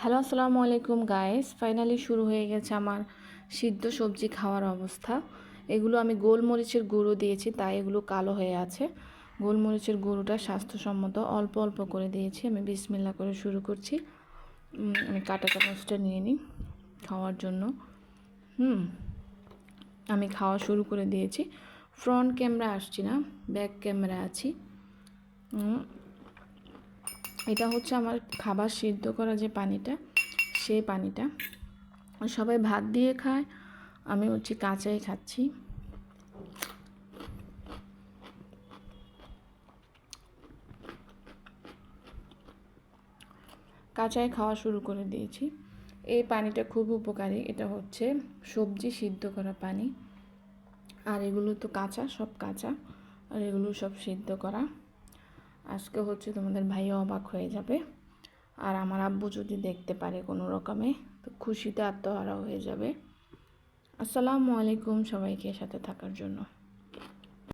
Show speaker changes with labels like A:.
A: Hello, আসসালামু আলাইকুম guys. Finally শুরু হয়ে গেছে আমার সিদ্ধ সবজি খাওয়ার অবস্থা। এগুলো আমি গোলমরিচের গুঁড়ো দিয়েছি, তাই এগুলো কালো হয়ে আছে। গোলমরিচের গুঁড়োটা স্বাস্থ্যসম্মত, অল্প অল্প করে দিয়েছি। আমি বিসমিল্লাহ করে শুরু করছি। আমি কাঁটা চামচটা নিয়ে নিই খাওয়ার জন্য। আমি খাওয়া শুরু করে দিয়েছি। ফ্রন্ট ক্যামেরা আসছি না, ব্যাক ক্যামেরা আছি। এটা হচ্ছে আমার খাবার সিদ্ধ করা যে পানিটা, সেই পানিটা। সবাই ভাত দিয়ে খায়, আমি হচ্ছে কাঁচাই খাচ্ছি। কাঁচাই খাওয়া শুরু করে দিয়েছি। এই পানিটা খুব উপকারী। এটা হচ্ছে সবজি সিদ্ধ করা পানি। আর এগুলো তো কাঁচা, সব কাঁচা। আর এগুলো সব সিদ্ধ করা। আজকে হচ্ছে তোমাদের ভাইয়া অবাক হয়ে যাবে। আর আমার আব্বু যদি দেখতে পারে কোনো রকমে, তো খুশিতে আত্মহারা হয়ে যাবে। আসসালামু আলাইকুম সবাইকে সাথে থাকার জন্য।